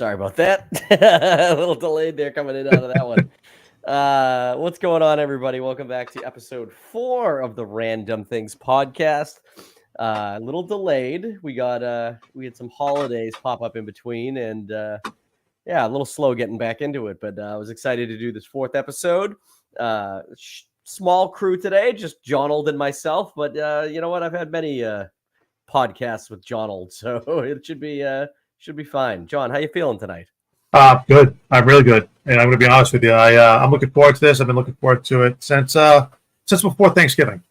Sorry about that. A little delayed there coming in out of that one. What's going on, everybody? Welcome back to episode 4 of the Random Things podcast. A little delayed. We had some holidays pop up in between, and yeah, a little slow getting back into it. But I was excited to do this 4th episode. Small crew today, just Jonold and myself. But you know what? I've had many podcasts with Jonold, so it should be fine. John, how you feeling tonight? Good. I'm really good, and I'm going to be honest with you. I'm looking forward to this. I've been looking forward to it since before Thanksgiving.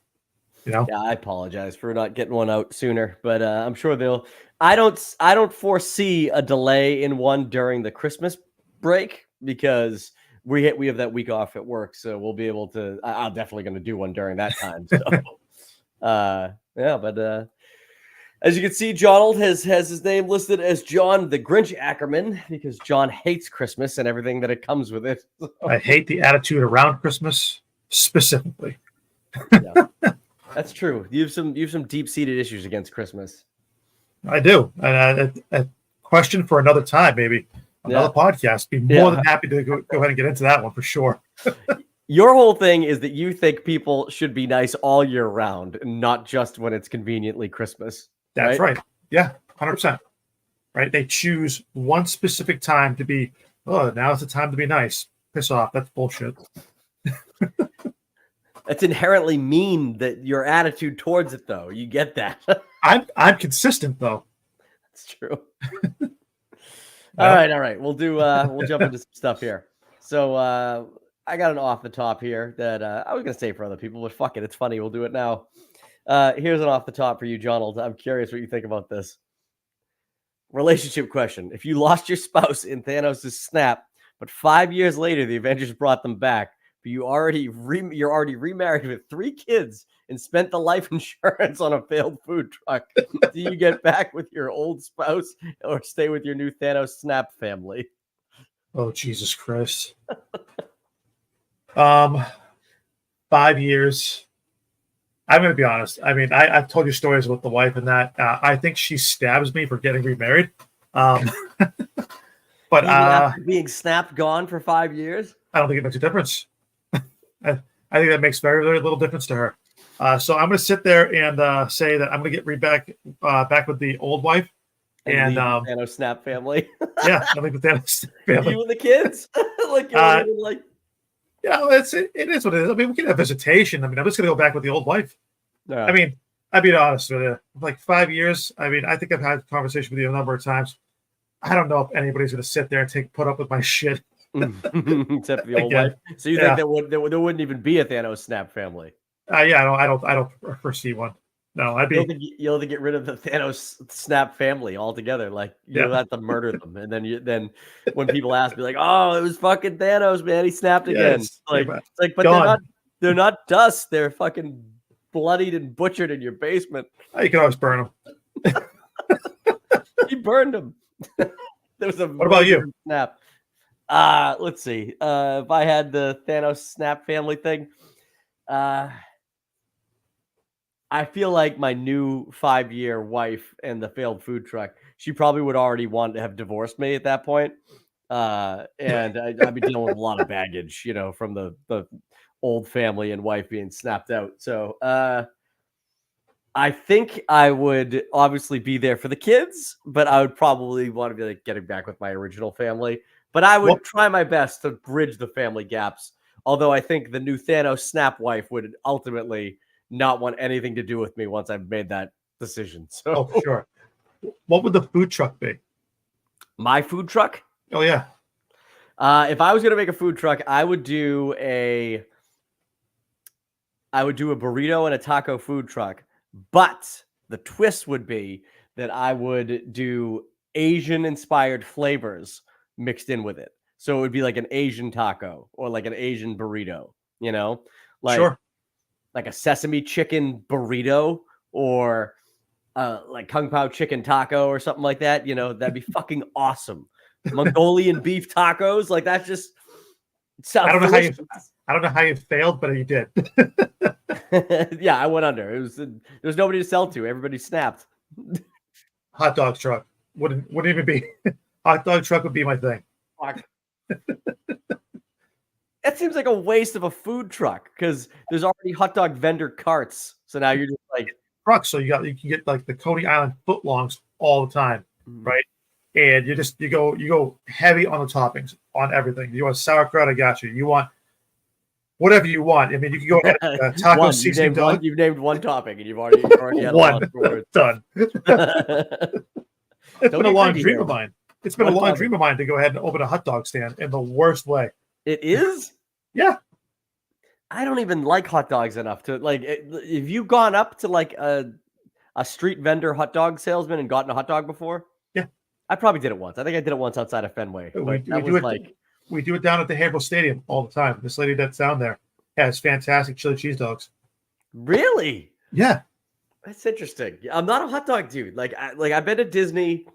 You know. Yeah, I apologize for not getting one out sooner, but I'm sure they'll. I don't foresee a delay in one during the Christmas break because we have that week off at work, so we'll be able to. I'm definitely going to do one during that time. So, yeah, but. As you can see, Jonold has his name listed as John the Grinch Ackerman because John hates Christmas and everything that it comes with it. I hate the attitude around Christmas specifically. Yeah, that's true. You have some deep-seated issues against Christmas. I do. A question for another time, maybe another podcast. Be more than happy to go ahead and get into that one for sure. Your whole thing is that you think people should be nice all year round, and not just when it's conveniently Christmas. That's right. Yeah, 100%. Right? They choose one specific time to be, now it's the time to be nice. Piss off. That's bullshit. That's inherently mean, that your attitude towards it, though. You get that. I'm consistent, though. That's true. All right. We'll jump into some stuff here. So I got an off the top here that I was going to say for other people, but fuck it. It's funny. We'll do it now. Here's an off the top for you, Jonold. I'm curious what you think about this. Relationship question. If you lost your spouse in Thanos' snap, but 5 years later the Avengers brought them back, but you're already remarried with 3 kids and spent the life insurance on a failed food truck, do you get back with your old spouse or stay with your new Thanos snap family? Oh, Jesus Christ. 5 years. I'm going to be honest. I mean, I've told you stories about the wife and that. I think she stabs me for getting remarried. But even after being snapped gone for 5 years? I don't think it makes a difference. I think that makes very, very little difference to her. So I'm going to sit there and say that I'm going to get back with the old wife. And Thanos snap family. Yeah, I think the Thanos family. You and the kids? Yeah, it is what it is. I mean, we can have visitation. I mean, I'm just going to go back with the old wife. Yeah. I mean, I'll be honest with you. Like 5 years, I mean, I think I've had a conversation with you a number of times. I don't know if anybody's going to sit there and put up with my shit. Except for the old wife. So you think there wouldn't even be a Thanos snap family? Yeah, I don't foresee one. No, you'll have to get rid of the Thanos snap family altogether. Like you'll have to murder them, and then when people ask, be like, "Oh, it was fucking Thanos, man. He snapped again." But they're not dust. They're fucking bloodied and butchered in your basement. You can always burn them. He burned them. What about you? Snap. Let's see. If I had the Thanos snap family thing, I feel like my new 5-year wife and the failed food truck, she probably would already want to have divorced me at that point. And I'd be dealing with a lot of baggage, from the old family and wife being snapped out. So I think I would obviously be there for the kids, but I would probably want to be like getting back with my original family. But I would try my best to bridge the family gaps. Although I think the new Thanos snap wife would ultimately not want anything to do with me once I've made that decision. So, sure. What would the food truck be? My food truck? Oh yeah. If I was going to make a food truck, I would do a burrito and a taco food truck. But the twist would be that I would do Asian-inspired flavors mixed in with it. So it would be like an Asian taco or like an Asian burrito. Sure. Like a sesame chicken burrito or like Kung Pao chicken taco or something like that. That'd be fucking awesome. Mongolian beef tacos, like that just sounds I don't know how you failed, but you did. Yeah, I went under. There was nobody to sell to. Everybody snapped. Hot dog truck wouldn't even be hot dog truck would be my thing. Fuck. That seems like a waste of a food truck because there's already hot dog vendor carts. So now you're just like Truck, so you can get like the Coney Island footlongs all the time, right? And you go heavy on the toppings on everything. You want sauerkraut, I got you. You want whatever you want. I mean, you can go ahead and taco seasoning dog. You've named one topic and you've already had one done. It's Don't been a get long greedy dream here. of mine. It's been One a long topic. dream of mine to go ahead and open a hot dog stand in the worst way. It is? Yeah. I don't even like hot dogs enough to like. Have you gone up to like a street vendor hot dog salesman and gotten a hot dog before? Yeah. I probably did it once. I think I did it once outside of Fenway. We do it down at the Haverhill Stadium all the time. This lady that's down there has fantastic chili cheese dogs. Really? Yeah. That's interesting. I'm not a hot dog dude. Like I've been to Disney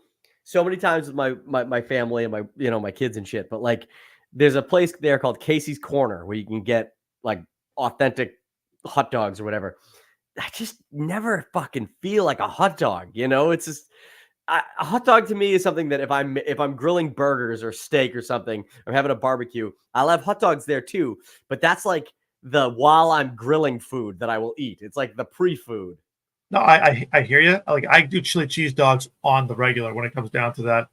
so many times with my family and my kids and shit. But like, there's a place there called Casey's Corner where you can get like authentic hot dogs or whatever. I just never fucking feel like a hot dog. It's just a hot dog to me is something that if I'm grilling burgers or steak or something, or having a barbecue, I'll have hot dogs there too. But that's like the while I'm grilling food that I will eat. It's like the pre-food. No, I hear you. Like I do chili cheese dogs on the regular when it comes down to that,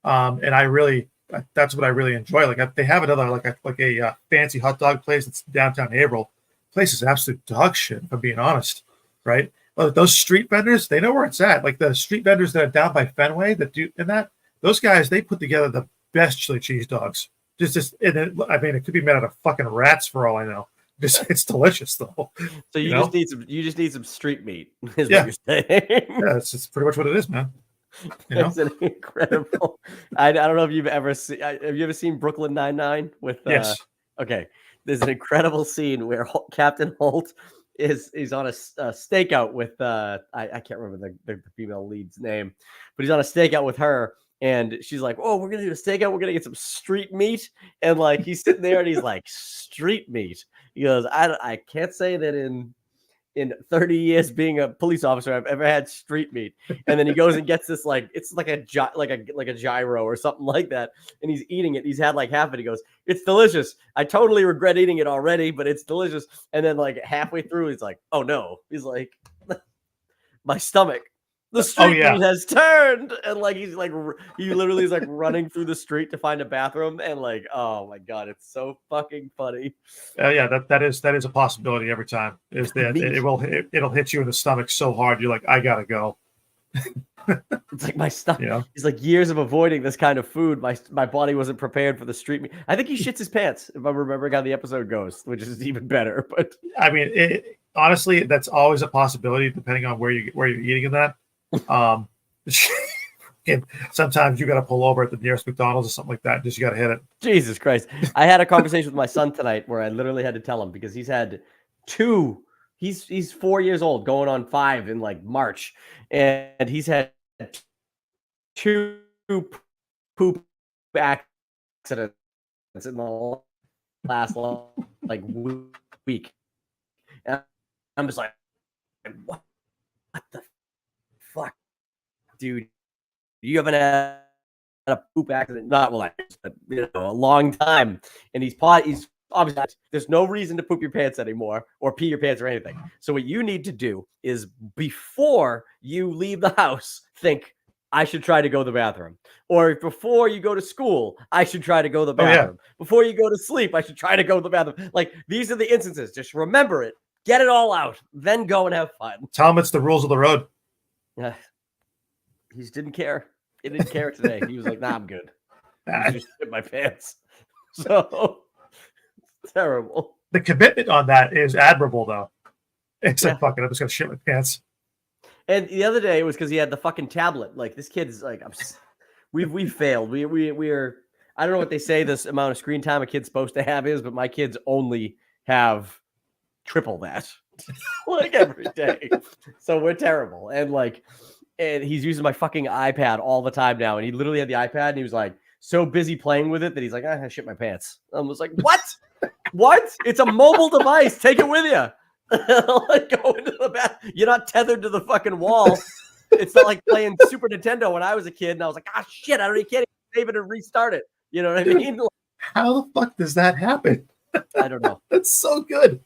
and that's what I really enjoy. Like they have another like a fancy hot dog place that's downtown Haverhill. Place is absolute dog shit. If I'm being honest, right? But those street vendors, they know where it's at. Like the street vendors that are down by Fenway that do in that, those guys they put together the best chili cheese dogs. I mean, it could be made out of fucking rats for all I know. It's delicious though. So you just need some street meat. Is Yeah. what you're saying. Yeah, it's pretty much what it is, man. It's an incredible. I don't know if you've ever seen. Have you ever seen Brooklyn Nine-Nine with? Yes. Okay, there's an incredible scene where Captain Holt is on a stakeout with I can't remember the female lead's name, but he's on a stakeout with her. And she's like, "Oh, we're gonna do a stakeout. We're gonna get some street meat." And like he's sitting there and he's like, "Street meat." He goes, "I can't say that in 30 years being a police officer I've ever had street meat." And then he goes and gets this like it's like a gyro or something like that. And he's eating it. He's had like half of it. He goes, "It's delicious. I totally regret eating it already, but it's delicious." And then like halfway through, he's like, "Oh no!" He's like, "My stomach." The street meat has turned, and like he literally is like running through the street to find a bathroom, and like, oh my god, it's so fucking funny. Yeah, that is a possibility every time. Is that it'll hit you in the stomach so hard you're like, I gotta go. It's like my stomach. He's like years of avoiding this kind of food. My body wasn't prepared for the street meat. I think he shits his pants if I'm remembering how the episode goes, which is even better. But I mean, honestly, that's always a possibility depending on where you're eating in that. Sometimes you got to pull over at the nearest McDonald's or something like that. Just you got to hit it. Jesus Christ! I had a conversation with my son tonight where I literally had to tell him because he's had two. He's 4 years old, going on 5 in like March, and he's had 2 poop accidents in the last like week. And I'm just like, what the fuck, dude? You haven't had a poop accident, not like a long time. And he's obviously there's no reason to poop your pants anymore or pee your pants or anything. So what you need to do is before you leave the house, think I should try to go to the bathroom. Or before you go to school, I should try to go to the bathroom. Before you go to sleep, I should try to go to the bathroom. Like these are the instances. Just remember it. Get it all out. Then go and have fun. Tell him it's the rules of the road. Yeah. He just didn't care. He didn't care today. He was like, "Nah, I'm good. I just shit my pants." So terrible. The commitment on that is admirable, though. It's like, fucking, I'm just gonna shit my pants. And the other day it was because he had the fucking tablet. Like this kid is like, we've failed. We're I don't know what they say this amount of screen time a kid's supposed to have is, but my kids only have triple that, like every day. So we're terrible. And he's using my fucking iPad all the time now. And he literally had the iPad and he was like so busy playing with it that he's like, I shit my pants. I was like, what? What? It's a mobile device. Take it with you. Like go into the bath. You're not tethered to the fucking wall. It's not like playing Super Nintendo when I was a kid and I was like, shit, I don't need kidding. save it and restart it. You know what I mean? How the fuck does that happen? I don't know. That's so good.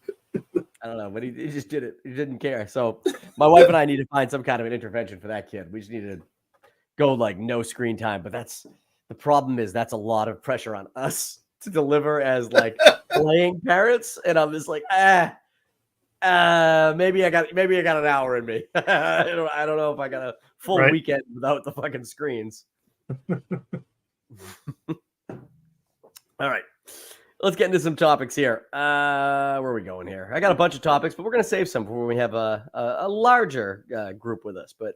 I don't know, but he just did it. He didn't care. So my wife and I need to find some kind of an intervention for that kid. We just need to go like no screen time. But that's the problem is that's a lot of pressure on us to deliver as like playing parents. And I'm just like, maybe I got an hour in me. I don't know if I got a full weekend without the fucking screens. All right. Let's get into some topics here. Where are we going here? I got a bunch of topics, but we're going to save some for when we have a larger group with us. But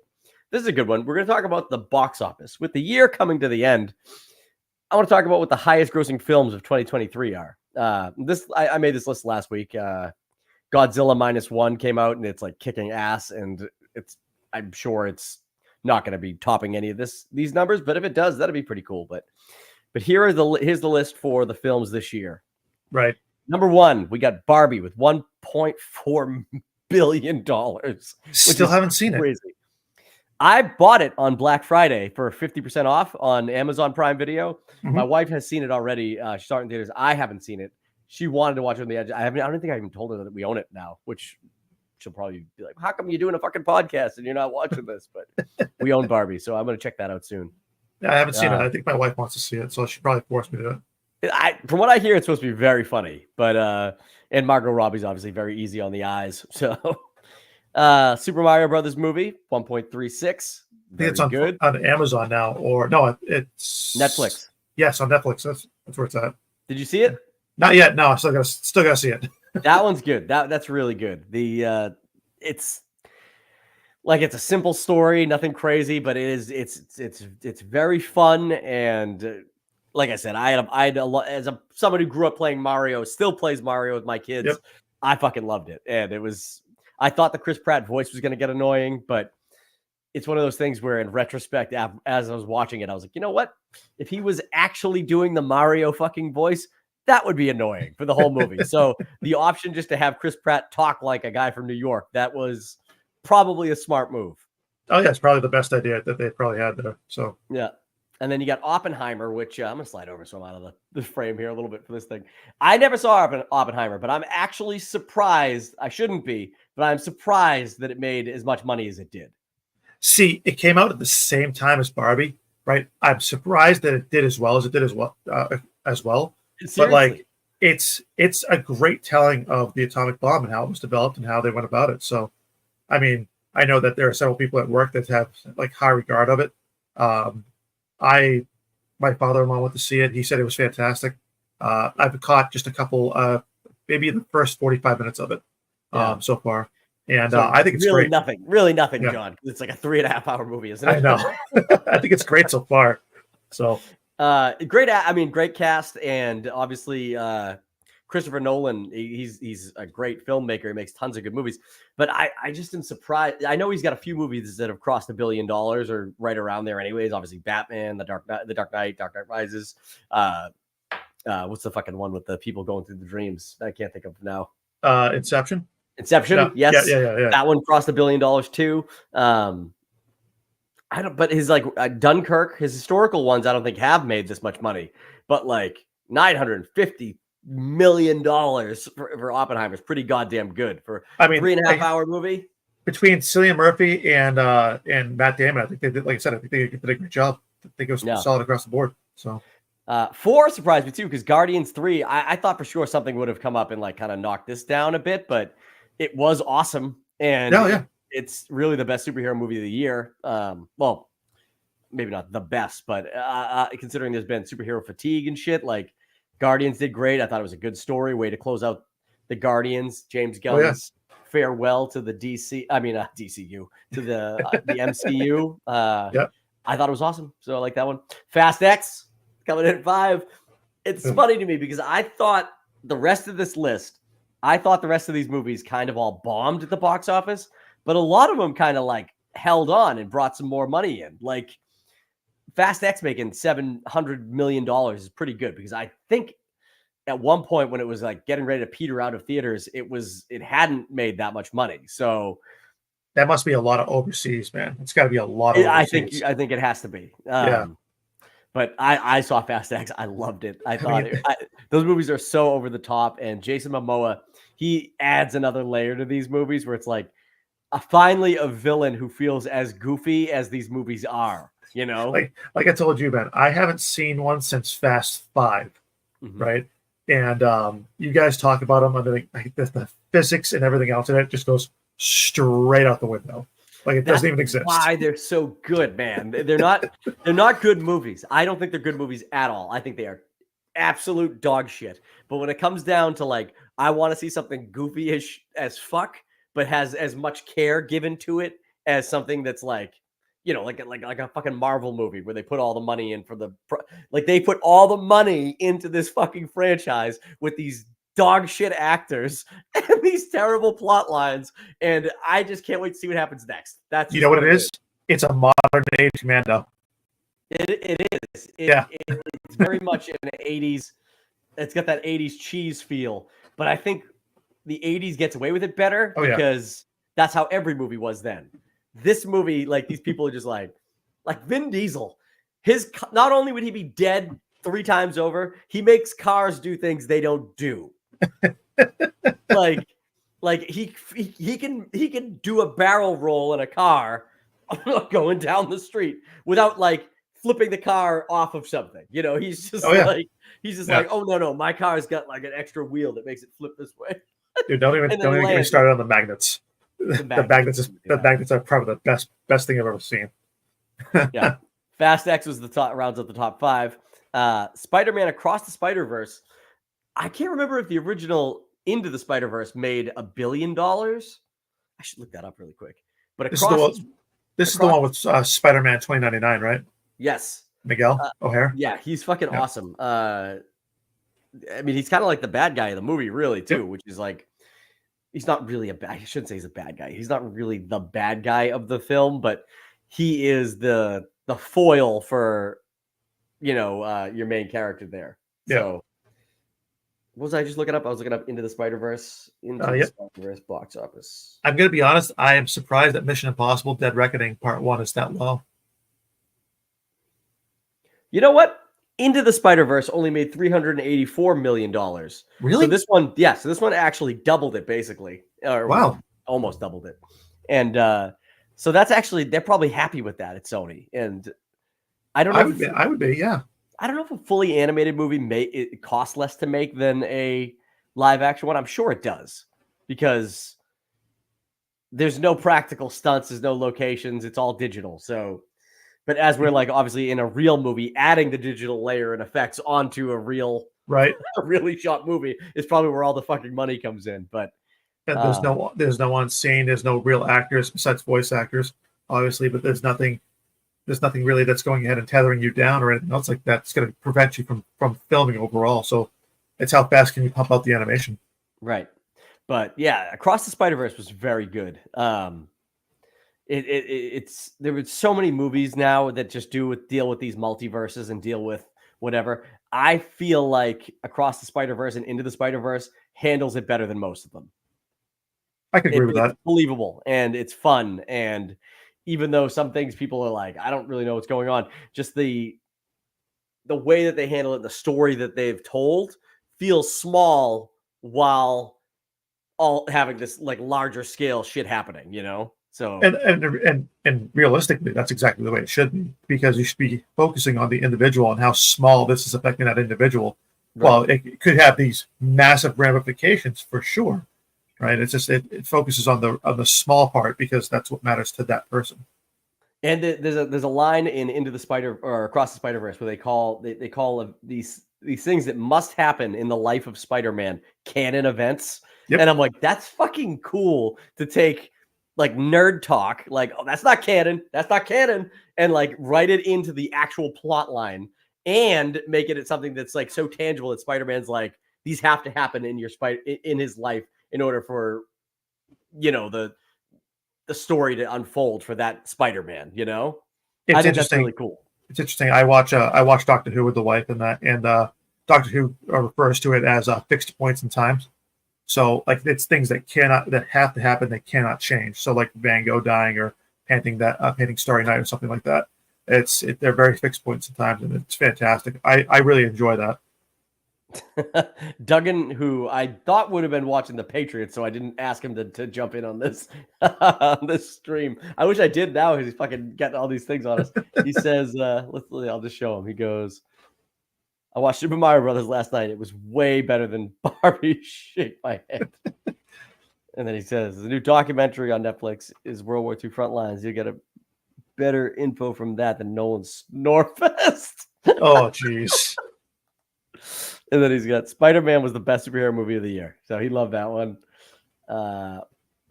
this is a good one. We're going to talk about the box office. With the year coming to the end, I want to talk about what the highest grossing films of 2023 are. I made this list last week. Godzilla -1 came out, and it's like kicking ass, and I'm sure it's not going to be topping any of these numbers, but if it does, that'd be pretty cool. But here's the list for the films this year. Right. Number 1, we got Barbie with $1.4 billion. Still haven't seen it. I bought it on Black Friday for 50% off on Amazon Prime Video. Mm-hmm. My wife has seen it already. She saw it in theaters. I haven't seen it. She wanted to watch it on the edge. I don't think I even told her that we own it now, which she'll probably be like, how come you're doing a fucking podcast and you're not watching this? But we own Barbie, so I'm going to check that out soon. Yeah, I haven't seen it. I think my wife wants to see it, so she probably forced me to it. From what I hear, it's supposed to be very funny, but and Margot Robbie's obviously very easy on the eyes. So Super Mario Brothers movie, 1.36. I think it's on Amazon now, or no, it's Netflix. Yes, on Netflix. That's where it's at. Did you see it? Not yet. No, I still gotta see it. That one's good. That's really good. It's like it's a simple story, nothing crazy, but it's very fun. And like I said, I had a lot as someone who grew up playing Mario, still plays Mario with my kids. Yep. I fucking loved it, and I thought the Chris Pratt voice was going to get annoying, but it's one of those things where, in retrospect, as I was watching it, I was like, you know what? If he was actually doing the Mario fucking voice, that would be annoying for the whole movie. So the option just to have Chris Pratt talk like a guy from New York, that was probably a smart move. Oh, yeah, it's probably the best idea that they probably had there. So yeah. And then you got Oppenheimer, which I'm going to slide over so I'm out of the frame here a little bit for this thing. I never saw Oppenheimer, but I'm actually surprised. I shouldn't be, but I'm surprised that it made as much money as it did. See, it came out at the same time as Barbie, right? I'm surprised that it did as well as it did as well. Seriously. But like, it's a great telling of the atomic bomb and how it was developed and how they went about it. So, I mean, I know that there are several people at work that have like high regard of it. My father-in-law went to see it. He said it was fantastic. I've caught just a couple, maybe the first 45 minutes of it so far. And so I think it's really great. Really nothing, yeah. John. It's like a 3.5 hour movie, isn't it? I know. I think it's great so far. So great cast, and obviously Christopher Nolan. He's a great filmmaker. He makes tons of good movies. But I just am surprised. I know he's got a few movies that have crossed $1 billion or right around there, anyways. Obviously, Batman, The Dark Knight Rises. What's the fucking one with the people going through the dreams? I can't think of now. Inception. Yeah. Yes. Yeah. That one crossed $1 billion too. But his Dunkirk, his historical ones, I don't think have made this much money. But like $950 million for Oppenheimer is pretty goddamn good for a 3.5 hour movie. Between Cillian Murphy and Matt Damon, I think they did. Like I said, I think they did a great job. I think it was solid across the board. So. 4 surprised me too, because Guardians 3, I thought for sure something would have come up and like kind of knocked this down a bit, but it was awesome. And it's really the best superhero movie of the year. Well, maybe not the best, but considering there's been superhero fatigue and shit, like Guardians did great. I thought it was a good story, way to close out the Guardians. James Gunn's farewell to the DCU, to the MCU. I thought it was awesome. So I like that one. Fast X coming in at 5. It's funny to me because I thought the rest of these movies kind of all bombed at the box office, but a lot of them kind of like held on and brought some more money in. Like Fast X making $700 million is pretty good, because I think at one point when it was like getting ready to peter out of theaters, it hadn't made that much money. So that must be a lot of overseas, man. It's got to be a lot of overseas. I think it has to be. But I saw Fast X. I loved it. I thought mean, those movies are so over the top. And Jason Momoa, he adds another layer to these movies where it's like finally a villain who feels as goofy as these movies are. You know, like I told you, man, I haven't seen one since Fast Five, Mhm. right? And you guys talk about them, and the physics and everything else in it just goes straight out the window. Like it That's doesn't even exist. why they're so good, man. They're not good movies. I don't think they're good movies at all. I think they are absolute dog shit. But when it comes down to like, I want to see something goofy as fuck, but has as much care given to it as something that's like, like a fucking Marvel movie where they put all the money in for like they put all the money into this fucking franchise with these dog shit actors and these terrible plot lines, and I just can't wait to see what happens next. That's You just know what what it is? It's a modern age Commando. It is. Yeah. It's very much an 80s. It's got that 80s cheese feel, but I think the 80s gets away with it better Oh, yeah. because that's how every movie was then. This movie, like these people are just like Vin Diesel. Not only would he be dead 3 times over, he makes cars do things they don't do. like he can do a barrel roll in a car going down the street without like flipping the car off of something. He's just like, oh no, my car's got like an extra wheel that makes it flip this way. Dude, don't even get me started on the magnets. The magnets are probably the best thing I've ever seen. Yeah. Fast X was rounds up the top 5. Spider-Man Across the Spider-Verse. I can't remember if the original Into the Spider-Verse made $1 billion. I should look that up really quick. But this is the one with Spider-Man 2099, right? Yes. Miguel O'Hare. Yeah, he's fucking awesome. I mean, he's kind of like the bad guy of the movie, really, too, which is like, he's not really I shouldn't say he's a bad guy. He's not really the bad guy of the film, but he is the foil for, your main character there. Yeah. So, what was I just looking up? I was looking up Into the Spider-Verse. The Spider-Verse box office. I'm going to be honest. I am surprised that Mission Impossible Dead Reckoning Part 1 is that low. You know what? Into the Spider-Verse only made $384 million. Really? So this one actually doubled it, basically. Wow. Almost doubled it. And so that's actually, they're probably happy with that at Sony. And I don't know. I would be, yeah. I don't know if a fully animated movie it costs less to make than a live action one. I'm sure it does, because there's no practical stunts, there's no locations, it's all digital. So, but as we're like obviously in a real movie, adding the digital layer and effects onto a really shot movie is probably where all the fucking money comes in. But there's no one scene, there's no real actors besides voice actors, obviously, but there's nothing really that's going ahead and tethering you down or anything else like that. It's going to prevent you from filming overall. So it's how fast can you pump out the animation. Right. But yeah, Across the Spider-Verse was very good. There were so many movies now that just deal with these multiverses and deal with whatever. I feel like Across the Spider-Verse and Into the Spider-Verse handles it better than most of them. I could agree with that. It's believable and it's fun, and even though some things people are like, I don't really know what's going on, just the way that they handle it, the story that they've told feels small while all having this like larger scale shit happening, So and realistically, that's exactly the way it should be, because you should be focusing on the individual and how small this is affecting that individual. Right. Well, it could have these massive ramifications for sure. Right. It's just it focuses on the small part because that's what matters to that person. And there's a line in Into the Across the Spider-Verse where they call these things that must happen in the life of Spider-Man canon events. Yep. And I'm like, that's fucking cool to take like nerd talk, like, oh, that's not canon, and like write it into the actual plot line and make it something that's like so tangible that Spider-Man's like, these have to happen in in his life in order for, the story to unfold for that Spider-Man, I think that's really cool. It's interesting. I watch Doctor Who with the wife and that, and Doctor Who refers to it as fixed points in times. So like it's things that have to happen, they cannot change. So like Van Gogh dying or painting Starry Night or something like that. They're very fixed points sometimes, and it's fantastic. I really enjoy that. Duggan, who I thought would have been watching the Patriots, so I didn't ask him to jump in on this on this stream. I wish I did now because he's fucking getting all these things on us. He says, I'll just show him. He goes, I watched Super Mario Brothers last night. It was way better than Barbie. Shake my head. And then he says, the new documentary on Netflix is World War II Frontlines. You get a better info from that than Nolan's Snorefest. Oh, jeez. And then he's got Spider-Man was the best superhero movie of the year. So he loved that one.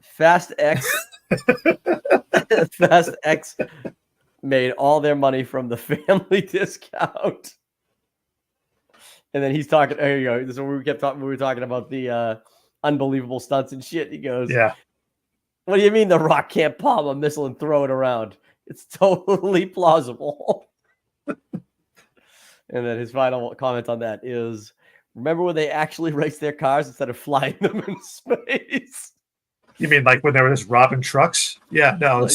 Fast X made all their money from the family discount. And then he's talking. There you go. This is what we kept talking. We were talking about the unbelievable stunts and shit. He goes, yeah. What do you mean The Rock can't palm a missile and throw it around? It's totally plausible. And then his final comment on that is, remember when they actually raced their cars instead of flying them in space? You mean like when they were just robbing trucks? Yeah, no. Like,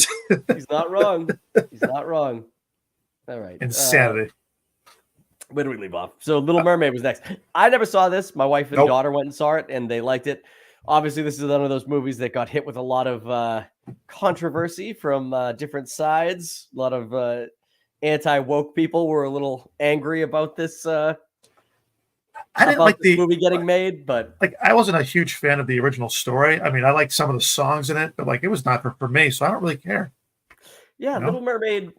he's not wrong. He's not wrong. All right. Insanity. Where do we leave off? So Little Mermaid was next. I never saw this. My wife and daughter went and saw it, and they liked it. Obviously, this is one of those movies that got hit with a lot of controversy from different sides. A lot of anti-woke people were a little angry about this. I didn't like the movie getting made, but like I wasn't a huge fan of the original story. I mean, I liked some of the songs in it, but like it was not for me, so I don't really care. Yeah, Little Mermaid.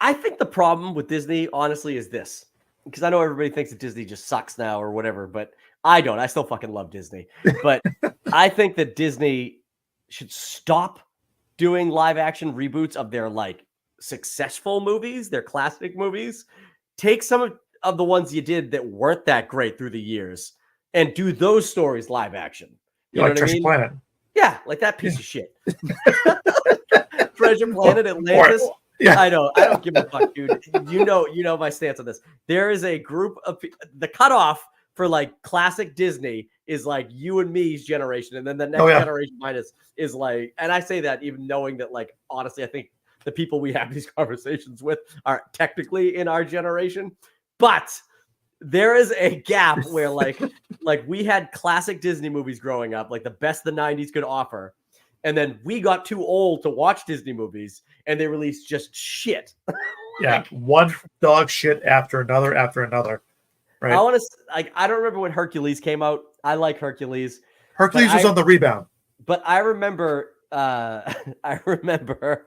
I think the problem with Disney, honestly, is this. Because I know everybody thinks that Disney just sucks now or whatever, but I don't. I still fucking love Disney. But I think that Disney should stop doing live action reboots of their like successful movies, their classic movies. Take some of the ones you did that weren't that great through the years and do those stories live action. You know like what I mean? Planet. Yeah, like that piece of shit. Treasure Planet, Atlantis. Yeah. I know. I don't give a fuck, dude. You know my stance on this. There is a group of the cutoff for like classic Disney is like you and me's generation, and then the next generation minus is like, and I say that even knowing that, like, honestly, I think the people we have these conversations with are technically in our generation, but there is a gap where like we had classic Disney movies growing up, like the best the 90s could offer. And then we got too old to watch Disney movies, and they released just shit. Yeah, one dog shit after another. Right. I want to like. I don't remember when Hercules came out. I like Hercules. Hercules was on the rebound. But I remember. I remember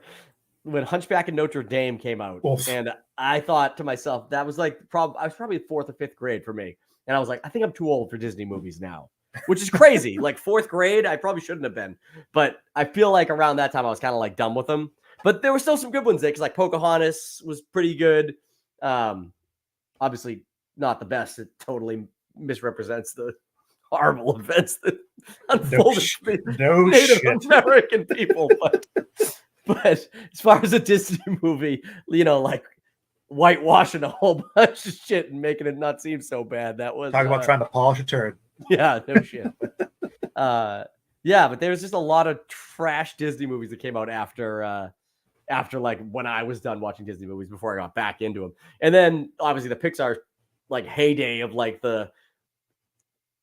when Hunchback of Notre Dame came out, and I thought to myself that was like I was probably 4th or 5th grade for me, and I was like, I think I'm too old for Disney movies now. Which is crazy. Like 4th grade, I probably shouldn't have been. But I feel like around that time, I was kind of like done with them. But there were still some good ones there because like Pocahontas was pretty good. Obviously not the best. It totally misrepresents the horrible events that unfolded no Native shit. American people. But as far as a Disney movie, you know, like whitewashing a whole bunch of shit and making it not seem so bad. That was talking about trying to polish a turd. Yeah, no shit. Yeah, but there was just a lot of trash Disney movies that came out after like when I was done watching Disney movies before I got back into them. And then obviously the Pixar like heyday of like the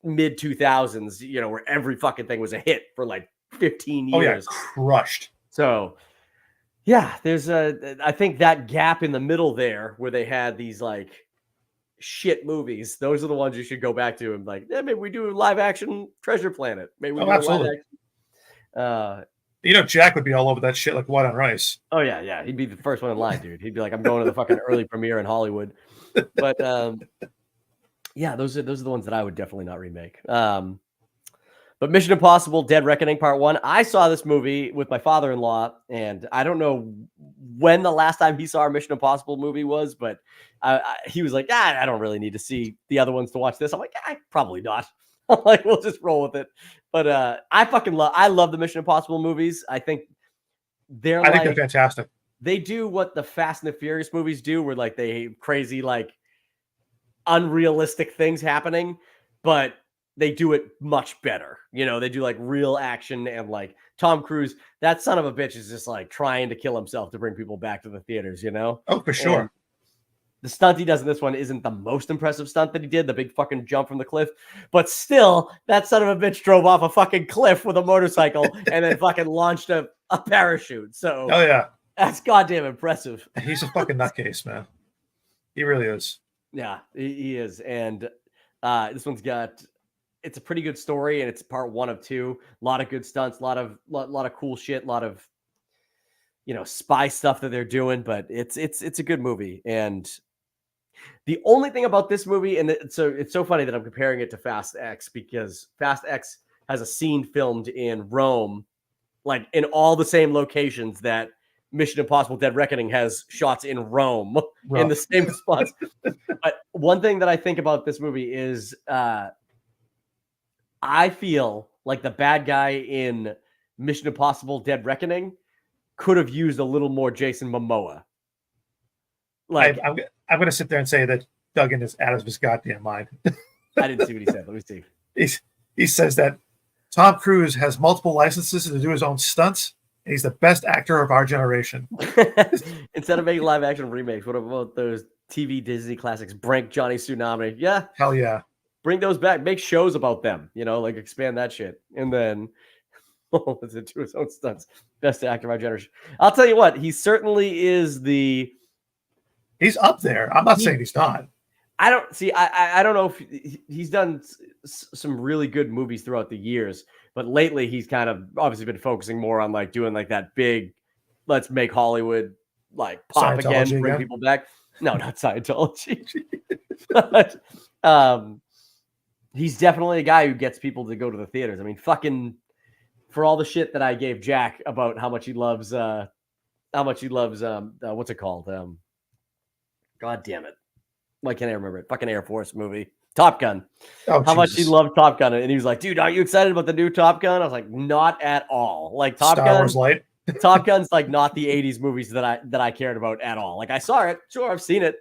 mid 2000s, you know, where every fucking thing was a hit for like 15 years. Oh yeah, crushed. So yeah, there's I think that gap in the middle there where they had these like shit movies. Those are the ones you should go back to and like, yeah, maybe we do live action Treasure Planet. Maybe we do absolutely. Live action. You know, Jack would be all over that shit like white on rice. Oh yeah. He'd be the first one in line, dude. He'd be like, I'm going to the fucking early premiere in Hollywood. But yeah, those are the ones that I would definitely not remake. But Mission Impossible: Dead Reckoning Part 1. I saw this movie with my father-in-law, and I don't know when the last time he saw a Mission Impossible movie was, but he was like, I don't really need to see the other ones to watch this. I'm like, probably not. Like, we'll just roll with it. But I love the Mission Impossible movies. I think they're fantastic. They do what the Fast and the Furious movies do, where like they crazy, like unrealistic things happening, but they do it much better. You know, they do like real action, and like Tom Cruise, that son of a bitch is just like trying to kill himself to bring people back to the theaters, you know? Oh, for sure. And the stunt he does in this one isn't the most impressive stunt that he did, the big fucking jump from the cliff. But still, that son of a bitch drove off a fucking cliff with a motorcycle and then fucking launched a parachute. So Oh yeah, that's goddamn impressive. he's a fucking nutcase, man. He really is. Yeah, he is. And this one's got, it's a pretty good story, and it's part 1 of 2. A lot of good stunts, a lot of cool shit, a lot of, you know, spy stuff that they're doing, but it's a good movie. And the only thing about this movie, and it's so funny that I'm comparing it to Fast X, because Fast X has a scene filmed in Rome, like in all the same locations that Mission Impossible Dead Reckoning has shots in Rome in the same spots. But one thing that I think about this movie is I feel like the bad guy in Mission Impossible Dead Reckoning could have used a little more Jason Momoa. Like, I'm going to sit there and say that Duggan is out of his goddamn mind. I didn't see what he said. Let me see. He says that Tom Cruise has multiple licenses to do his own stunts, and he's the best actor of our generation. Instead of making live action remakes, what about those TV Disney classics? Brink, Johnny Tsunami. Yeah. Hell yeah. Bring those back. Make shows about them, you know, like expand that shit. And then do his own stunts. Best actor of our generation. I'll tell you what, he certainly is he's up there. I'm not saying he's not. I don't know if he's done some really good movies throughout the years, but lately he's kind of obviously been focusing more on like doing like that big, let's make Hollywood like pop again, bring people back. No, not Scientology. But he's definitely a guy who gets people to go to the theaters. I mean, fucking for all the shit that I gave Jack about how much he loves what's it called? God damn it. Why can't I remember it? Fucking Air Force movie. Top Gun. Oh, how much he loved Top Gun. And he was like, dude, are you excited about the new Top Gun? I was like, not at all. Like Top Gun. Star Wars Light. Top Gun's like not the 80s movies that I cared about at all. Like I saw it. Sure, I've seen it.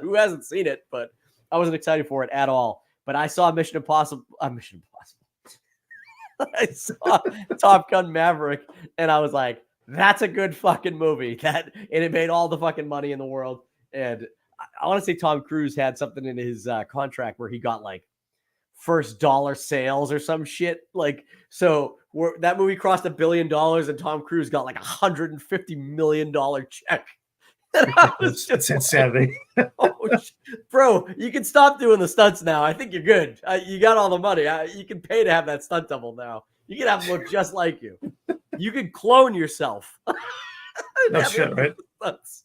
Who hasn't seen it? But I wasn't excited for it at all. But I saw Mission Impossible. I saw Top Gun Maverick, and I was like, that's a good fucking movie. And it made all the fucking money in the world. And I want to say Tom Cruise had something in his contract where he got like first dollar sales or some shit. Like, so that movie crossed $1 billion and Tom Cruise got like $150 million check. It's insanity. Bro, you can stop doing the stunts now. I think you're good. You got all the money. You can pay to have that stunt double now. You can have them look just like you. You can clone yourself. No shit, right? Stunts.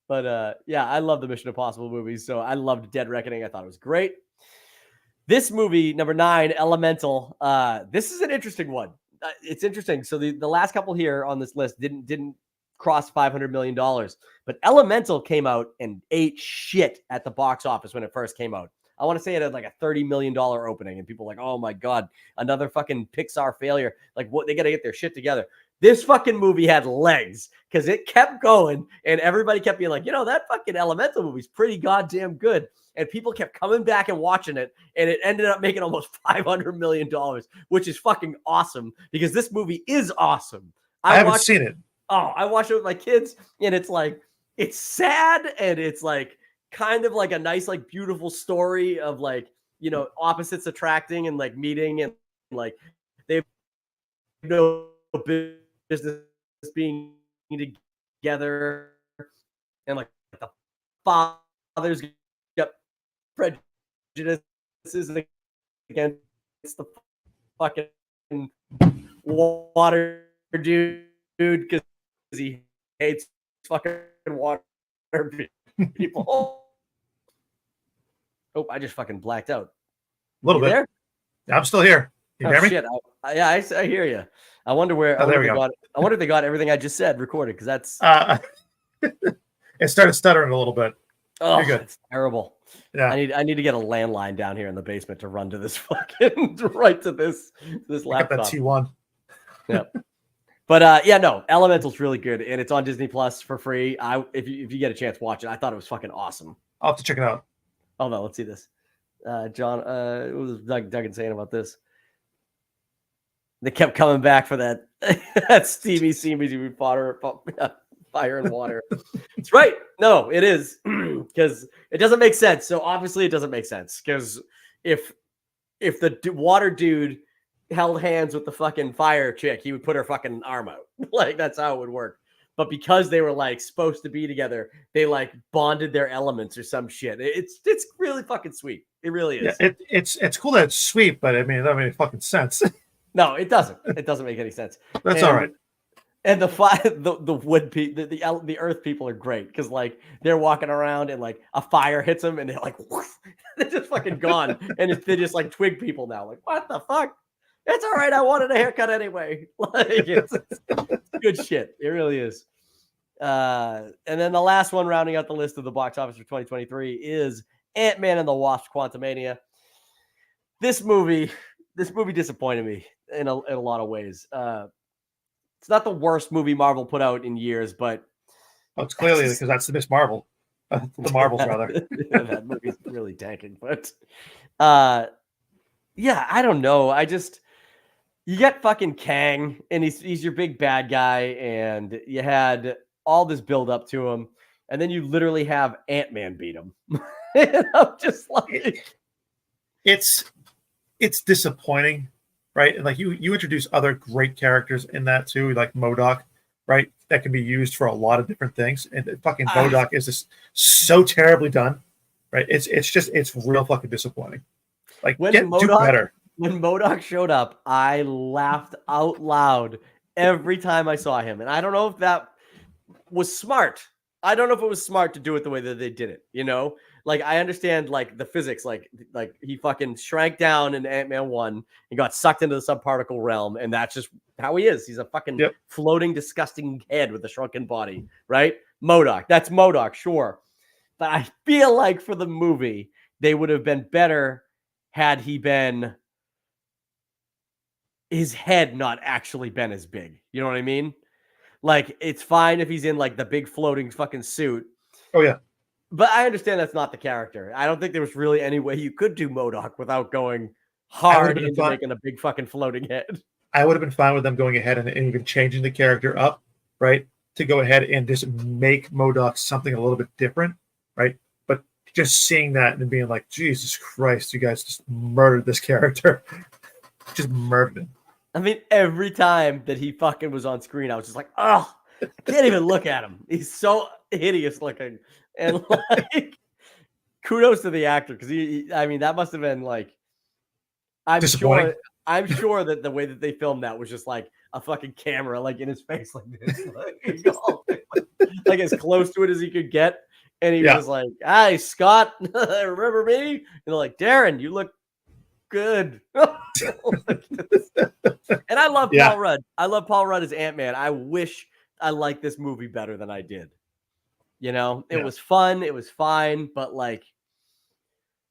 But yeah, I love the Mission Impossible movies. So I loved Dead Reckoning. I thought it was great. This movie, number 9, Elemental. This is an interesting one. It's interesting. So the last couple here on this list didn't cross $500 million. But Elemental came out and ate shit at the box office when it first came out. I want to say it had like a $30 million opening, and people were like, oh my God, another fucking Pixar failure. Like, what? They got to get their shit together. This fucking movie had legs because it kept going, and everybody kept being like, you know, that fucking Elemental movie's pretty goddamn good. And people kept coming back and watching it, and it ended up making almost $500 million, which is fucking awesome because this movie is awesome. I haven't seen it. Oh, I watched it with my kids, and it's like, it's sad, and it's like kind of like a nice, like beautiful story of like, you know, opposites attracting and like meeting, and like they have no business being together, and like the father's got prejudices against the fucking water dude because he hates fucking water people. Oh, I just fucking blacked out. A little bit. There? I'm still here. You hear me? Shit. I hear you. I wonder where. Oh, there we go. I wonder if they got everything I just said recorded because that's. It started stuttering a little bit. Oh, good. It's terrible. Yeah. I need to get a landline down here in the basement to run to this fucking right to this laptop. That T1. Yeah. But yeah, no, Elemental's really good, and it's on Disney Plus for free. If you get a chance, watch it. I thought it was fucking awesome. I'll have to check it out. Oh no, let's see this. John, what was Duggan saying about this? They kept coming back for that that steamy seamy fire and water. It's right. No, it is because it doesn't make sense. So obviously it doesn't make sense because if the water dude held hands with the fucking fire chick, he would put her fucking arm out. Like that's how it would work. But because they were like supposed to be together, they like bonded their elements or some shit. It's really fucking sweet. It really is. Yeah, it's cool that it's sweet, but I mean, that makes fucking sense. No, it doesn't. It doesn't make any sense. That's all right. And the wood people, the earth people are great because like they're walking around and like a fire hits them and they're like whoosh, they're just fucking gone and they're just like twig people now. Like what the fuck? It's all right. I wanted a haircut anyway. Like it's good shit. It really is. And then the last one rounding out the list of the box office for 2023 is Ant-Man and the Wasp: Quantumania. This movie disappointed me in a lot of ways. It's not the worst movie Marvel put out in years, but it's clearly because that's the Miss Marvel, the Marvels rather. That movie's really tanking, but yeah, I don't know. You get fucking Kang, and he's your big bad guy, and you had all this build up to him, and then you literally have Ant-Man beat him. And I'm just like, it's disappointing, right? And like you introduce other great characters in that too, like MODOK, right? That can be used for a lot of different things. And fucking MODOK is just so terribly done, right? It's real fucking disappointing. Like do better. When MODOK showed up, I laughed out loud every time I saw him. And I don't know if that was smart. I don't know if it was smart to do it the way that they did it, you know? Like, I understand, like, the physics. Like he fucking shrank down in Ant-Man 1 and got sucked into the subparticle realm, and that's just how he is. He's a fucking floating, disgusting head with a shrunken body, right? MODOK. That's MODOK, sure. But I feel like for the movie, they would have been better had he been... his head not actually been as big. You know what I mean? Like, it's fine if he's in, like, the big floating fucking suit. Oh, yeah. But I understand that's not the character. I don't think there was really any way you could do MODOK without going hard into making a big fucking floating head. I would have been fine with them going ahead and even changing the character up, right? To go ahead and just make MODOK something a little bit different, right? But just seeing that and being like, Jesus Christ, you guys just murdered this character. Just murdered him. I mean, every time that he fucking was on screen, I was just like, oh, I can't even look at him. He's so hideous looking. And like, kudos to the actor because I mean, that must have been like, I'm sure that the way that they filmed that was just like a fucking camera, like in his face, like this, like as close to it as he could get. And he was like, "Hi, Scott, remember me?" And they're like, "Darren, you look good." And I love Paul Rudd. I love Paul Rudd as Ant-Man. I wish I liked this movie better than I did. You know, it was fun. It was fine. But like,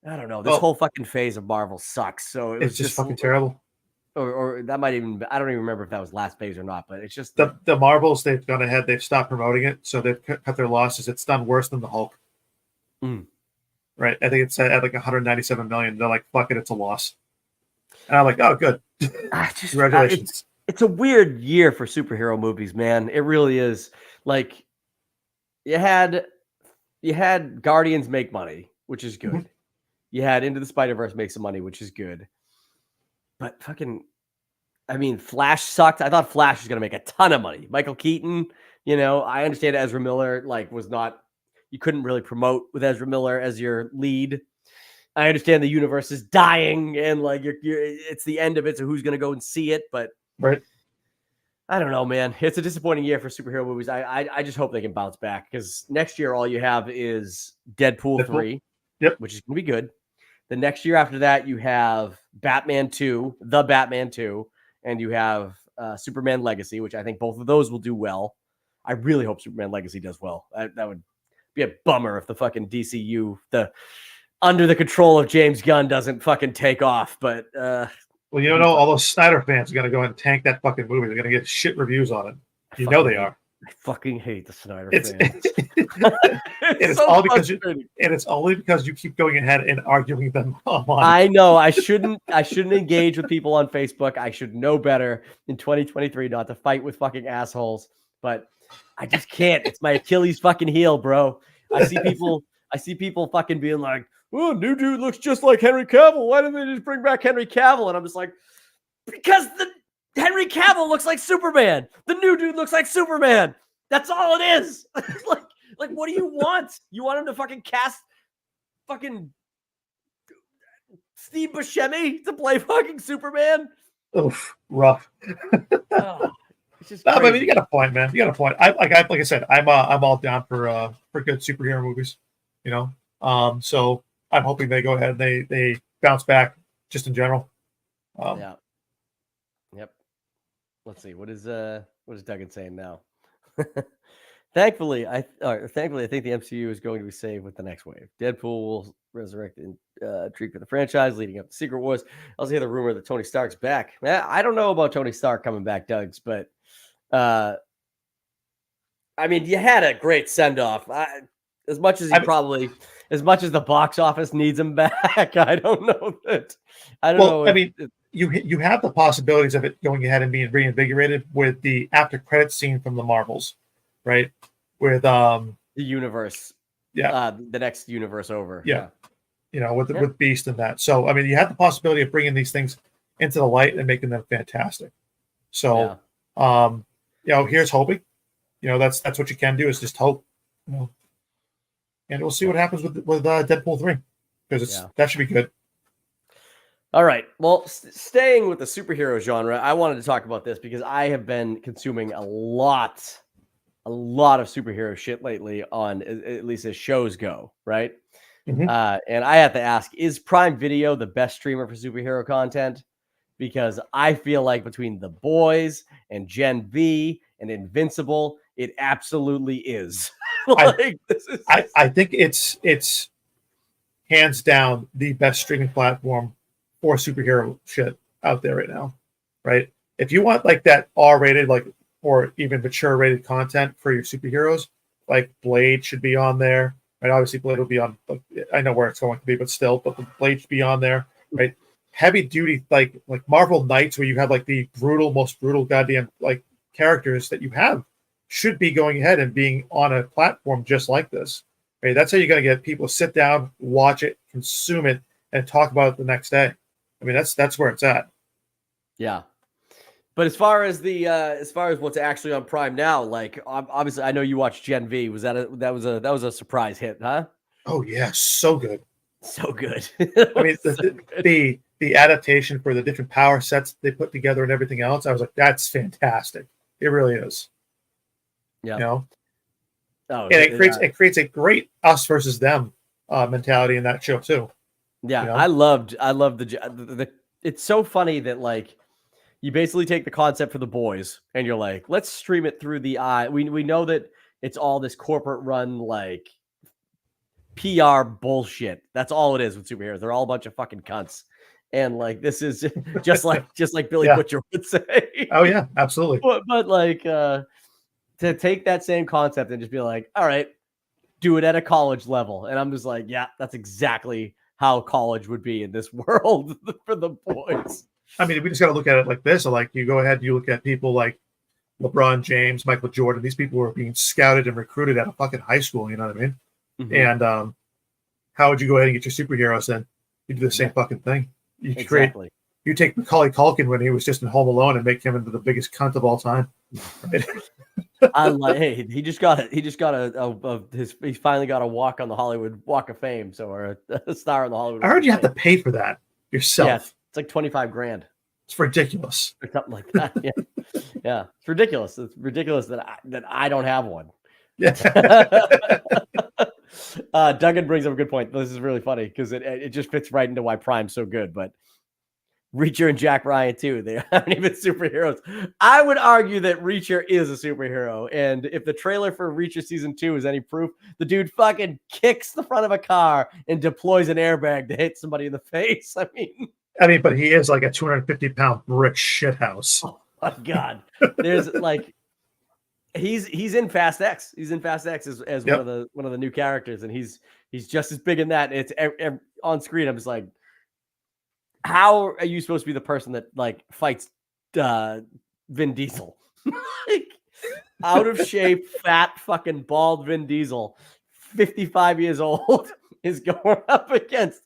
I don't know. This whole fucking phase of Marvel sucks. So it's just fucking terrible. Or that might even, I don't even remember if that was last phase or not, but it's just the Marvels, they've gone ahead, they've stopped promoting it. So they've cut their losses. It's done worse than the Hulk. Right. I think it's at like 197 million. They're like, fuck it, it's a loss. And I'm like, oh, good. Congratulations. It's a weird year for superhero movies, man. It really is. Like, you had Guardians make money, which is good. Mm-hmm. You had Into the Spider-Verse make some money, which is good. But fucking, I mean, Flash sucked. I thought Flash was going to make a ton of money. Michael Keaton, you know, I understand Ezra Miller, like, was not, you couldn't really promote with Ezra Miller as your lead. I understand the universe is dying and like it's the end of it. So who's going to go and see it? But right. I don't know, man. It's a disappointing year for superhero movies. I just hope they can bounce back because next year, all you have is Deadpool 3, which is going to be good. The next year after that, you have Batman 2, The Batman 2, and you have Superman Legacy, which I think both of those will do well. I really hope Superman Legacy does well. That would be a bummer if the fucking DCU, under the control of James Gunn, doesn't fucking take off. But well, you know, all those Snyder fans are going to go and tank that fucking movie. They're going to get shit reviews on it. You know they are. I fucking hate the Snyder It's fans. it's all because it's only because you keep going ahead and arguing them online. I know I shouldn't engage with people on Facebook. I should know better in 2023 not to fight with fucking assholes, but I just can't. It's my Achilles fucking heel, bro. I see people fucking being like, "Oh, new dude looks just like Henry Cavill. Why didn't they just bring back Henry Cavill?" And I'm just like, because the Henry Cavill looks like Superman. The new dude looks like Superman. That's all it is. like, what do you want? You want him to fucking cast fucking Steve Buscemi to play fucking Superman? Oof, rough. It's just no, crazy. but I mean, you got a point, man. You got a point. Like I said, I'm all down for good superhero movies. You know, so I'm hoping they go ahead and they bounce back just in general. Yeah. Yep. Let's see. What is Duggan saying now? Thankfully, I think the MCU is going to be saved with the next wave. Deadpool will resurrect and treat for the franchise, leading up to Secret Wars. I also hear the rumor that Tony Stark's back. I don't know about Tony Stark coming back, Doug's, but I mean, you had a great send off. As much as the box office needs him back, I don't know that. I don't know. I mean, you have the possibilities of it going ahead and being reinvigorated with the after credit scene from the Marvels, right? With the universe, yeah, the next universe over, yeah. You know, with Beast and that. So I mean, you have the possibility of bringing these things into the light and making them fantastic. So, you know, here's hoping. You know, that's what you can do is just hope. You know, and we'll see what happens with Deadpool 3 because that should be good. All right. Well, staying with the superhero genre, I wanted to talk about this because I have been consuming a lot of superhero shit lately on at least as shows go, right? Mm-hmm. And I have to ask, is Prime Video the best streamer for superhero content? Because I feel like between The Boys and Gen V and Invincible, it absolutely is. I think it's hands down the best streaming platform for superhero shit out there right now, right? If you want like that R-rated, like or even mature rated content for your superheroes, like Blade should be on there, right? Obviously, Blade will be on. I know where it's going to be, but still, but the Blade should be on there, right? Heavy duty, like Marvel Knights, where you have like the most brutal goddamn like characters that you have, should be going ahead and being on a platform just like this. Right? That's how you're going to get people to sit down, watch it, consume it, and talk about it the next day. I mean, that's where it's at. Yeah. But as far as what's actually on Prime now, like obviously, I know you watched Gen V. Was that was a surprise hit, huh? Oh yeah, so good, so good. I mean, the adaptation for the different power sets they put together and everything else, I was like, that's fantastic. It really is. Yeah. You know. And it creates a great us versus them mentality in that show too. Yeah, you know? I loved the. It's so funny that like. You basically take the concept for The Boys and you're like, let's stream it through the eye. We know that it's all this corporate run, like PR bullshit. That's all it is with superheroes. They're all a bunch of fucking cunts. And like, this is just like Billy Butcher would say. Oh yeah, absolutely. But like, to take that same concept and just be like, all right, do it at a college level. And I'm just like, yeah, that's exactly how college would be in this world for The Boys. I mean, we just got to look at it like this. So like, you go ahead, you look at people like LeBron James, Michael Jordan. These people were being scouted and recruited out of fucking high school. You know what I mean? Mm-hmm. And how would you go ahead and get your superheroes then? You do the same fucking thing. You you take Macaulay Culkin when he was just in Home Alone and make him into the biggest cunt of all time. Right? He just got it. He just got he finally got a walk on the Hollywood Walk of Fame. So, or a star on the Hollywood. I heard you have to pay for that yourself. Yeah. It's like $25,000. It's ridiculous. Or something like that. Yeah. Yeah. It's ridiculous. It's ridiculous that I don't have one. Yeah. Duggan brings up a good point. This is really funny because it just fits right into why Prime's so good. But Reacher and Jack Ryan too, they aren't even superheroes. I would argue that Reacher is a superhero. And if the trailer for Reacher season 2 is any proof, the dude fucking kicks the front of a car and deploys an airbag to hit somebody in the face. I mean, but he is like a 250-pound brick shithouse. Oh my God. There's like, He's in Fast X. He's in Fast X as Yep. one of the new characters, and he's just as big in that. It's on screen. I'm just like, how are you supposed to be the person that like fights Vin Diesel? Like, out of shape, fat, fucking bald Vin Diesel, 55 years old, is going up against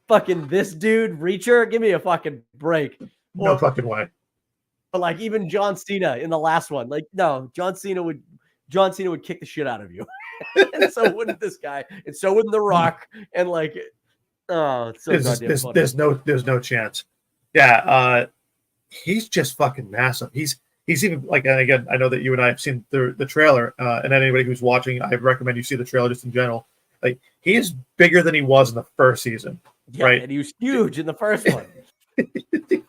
fucking this dude, Reacher. Give me a fucking break. No fucking way. Like even John Cena in the last one. Like, no, John Cena would kick the shit out of you. And so wouldn't this guy, and so wouldn't The Rock. And like, oh, it's so goddamn funny. There's no chance. Yeah, he's just fucking massive. He's even like, and again, I know that you and I have seen the trailer, and anybody who's watching, I recommend you see the trailer just in general. Like, he is bigger than he was in the first season, right? And he was huge in the first one.